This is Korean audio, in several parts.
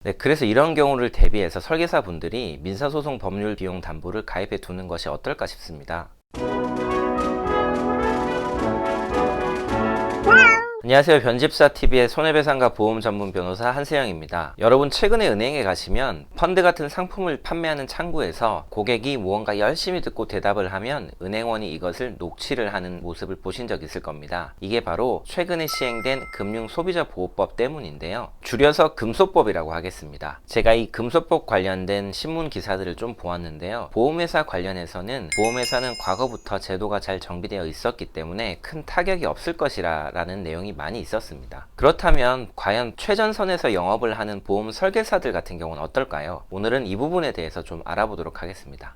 네, 그래서 이런 경우를 대비해서 설계사분들이 민사소송 법률 비용 담보를 가입해 두는 것이 어떨까 싶습니다. 안녕하세요. 변집사TV의 손해배상과 보험 전문 변호사 한세영입니다. 여러분, 최근에 은행에 가시면 펀드 같은 상품을 판매하는 창구에서 고객이 무언가 열심히 듣고 대답을 하면 은행원이 이것을 녹취를 하는 모습을 보신 적 있을 겁니다. 이게 바로 최근에 시행된 금융소비자보호법 때문인데요. 줄여서 금소법이라고 하겠습니다. 제가 이 금소법 관련된 신문 기사들을 좀 보았는데요. 보험회사 관련해서는 보험회사는 과거부터 제도가 잘 정비되어 있었기 때문에 큰 타격이 없을 것이라 라는 내용이 많이 있었습니다. 그렇다면 과연 최전선에서 영업을 하는 보험 설계사들 같은 경우는 어떨까요? 오늘은 이 부분에 대해서 좀 알아보도록 하겠습니다.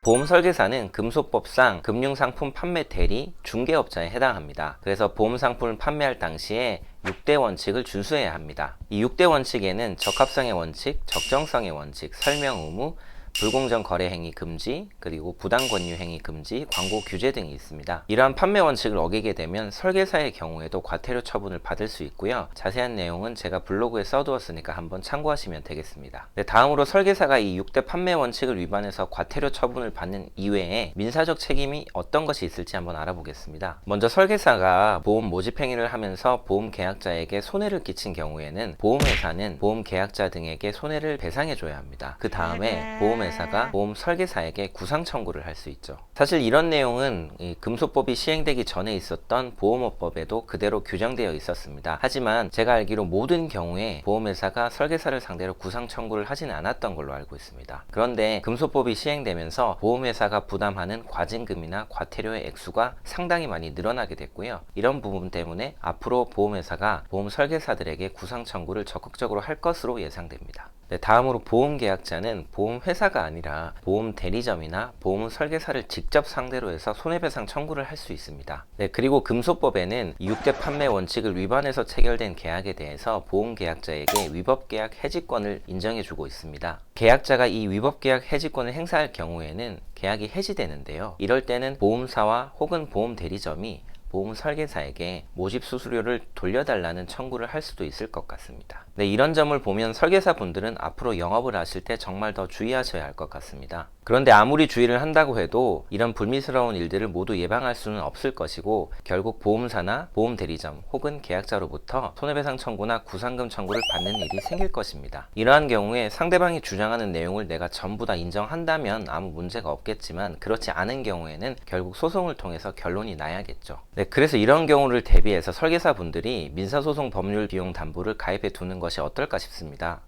보험 설계사는 금소법상 금융상품 판매 대리, 중개업자에 해당합니다. 그래서 보험 상품을 판매할 당시에 6대 원칙을 준수해야 합니다. 이 6대 원칙에는 적합성의 원칙, 적정성의 원칙, 설명 의무, 불공정 거래 행위 금지, 그리고 부당 권유 행위 금지, 광고 규제 등이 있습니다. 이러한 판매 원칙을 어기게 되면 설계사의 경우에도 과태료 처분을 받을 수 있고요. 자세한 내용은 제가 블로그에 써두었으니까 한번 참고하시면 되겠습니다. 네, 다음으로 설계사가 이 6대 판매 원칙을 위반해서 과태료 처분을 받는 이외에 민사적 책임이 어떤 것이 있을지 한번 알아보겠습니다. 먼저 설계사가 보험 모집 행위를 하면서 보험 계약자에게 손해를 끼친 경우에는 보험회사는 보험 계약자 등에게 손해를 배상해줘야 합니다. 그 다음에 보험회사가 보험 설계사에게 구상 청구를 할 수 있죠. 사실 이런 내용은 이 금소법이 시행되기 전에 있었던 보험업법에도 그대로 규정되어 있었습니다. 하지만 제가 알기로 모든 경우에 보험회사가 설계사를 상대로 구상 청구를 하진 않았던 걸로 알고 있습니다. 그런데 금소법이 시행되면서 보험회사가 부담하는 과징금이나 과태료의 액수가 상당히 많이 늘어나게 됐고요. 이런 부분 때문에 앞으로 보험회사가 보험 설계사들에게 구상 청구를 적극적으로 할 것으로 예상됩니다. 네, 다음으로 보험계약자는 보험회사가 아니라 보험대리점이나 보험 설계사를 직접 상대로 해서 손해배상 청구를 할 수 있습니다. 네, 그리고 금소법에는 6대 판매 원칙을 위반해서 체결된 계약에 대해서 보험계약자에게 위법계약 해지권을 인정해주고 있습니다. 계약자가 이 위법계약 해지권을 행사할 경우에는 계약이 해지되는데요. 이럴 때는 보험사와 혹은 보험대리점이 보험 설계사에게 모집 수수료를 돌려달라는 청구를 할 수도 있을 것 같습니다. 네, 이런 점을 보면 설계사 분들은 앞으로 영업을 하실 때 정말 더 주의하셔야 할 것 같습니다. 그런데 아무리 주의를 한다고 해도 이런 불미스러운 일들을 모두 예방할 수는 없을 것이고 결국 보험사나 보험대리점 혹은 계약자로부터 손해배상 청구나 구상금 청구를 받는 일이 생길 것입니다. 이러한 경우에 상대방이 주장하는 내용을 내가 전부 다 인정한다면 아무 문제가 없겠지만 그렇지 않은 경우에는 결국 소송을 통해서 결론이 나야겠죠. 네, 그래서 이런 경우를 대비해서 설계사 분들이 민사소송 법률 비용 담보를 가입해 두는 것이 어떨까 싶습니다.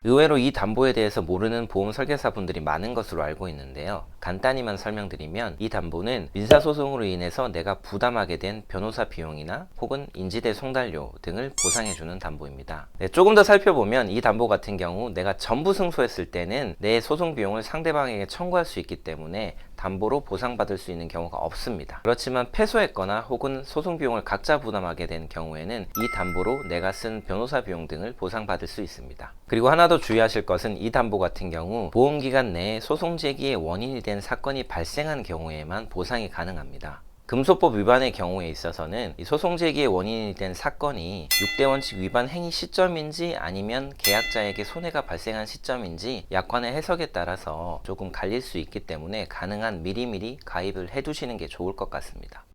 의외로 이 담보에 대해서 모르는 보험 설계사분들이 많은 것으로 알고 있는데요. 간단히만 설명드리면 이 담보는 민사소송으로 인해서 내가 부담하게 된 변호사 비용이나 혹은 인지대 송달료 등을 보상해주는 담보입니다. 네, 조금 더 살펴보면 이 담보 같은 경우 내가 전부 승소했을 때는 내 소송 비용을 상대방에게 청구할 수 있기 때문에 담보로 보상받을 수 있는 경우가 없습니다. 그렇지만 패소했거나 혹은 소송 비용을 각자 부담하게 된 경우에는 이 담보로 내가 쓴 변호사 비용 등을 보상받을 수 있습니다. 그리고 하나 더 주의하실 것은 이 담보 같은 경우 보험기간 내에 소송 제기의 원인이 된 사건이 발생한 경우에만 보상이 가능합니다. 금소법 위반의 경우에 있어서는 이 소송 제기의 원인이 된 사건이 6대 원칙 위반 행위 시점인지 아니면 계약자에게 손해가 발생한 시점인지 약관의 해석에 따라서 조금 갈릴 수 있기 때문에 가능한 미리미리 가입을 해두시는 게 좋을 것 같습니다.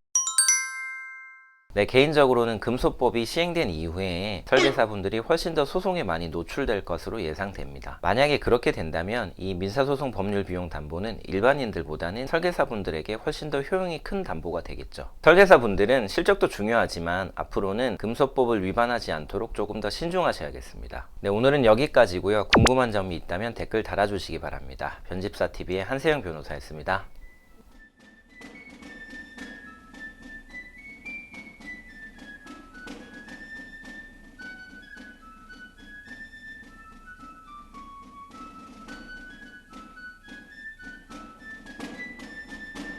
네, 개인적으로는 금소법이 시행된 이후에 설계사분들이 훨씬 더 소송에 많이 노출될 것으로 예상됩니다. 만약에 그렇게 된다면 이 민사소송 법률 비용 담보는 일반인들보다는 설계사분들에게 훨씬 더 효용이 큰 담보가 되겠죠. 설계사분들은 실적도 중요하지만 앞으로는 금소법을 위반하지 않도록 조금 더 신중하셔야겠습니다. 네, 오늘은 여기까지고요. 궁금한 점이 있다면 댓글 달아주시기 바랍니다. 변집사TV의 한세영 변호사였습니다.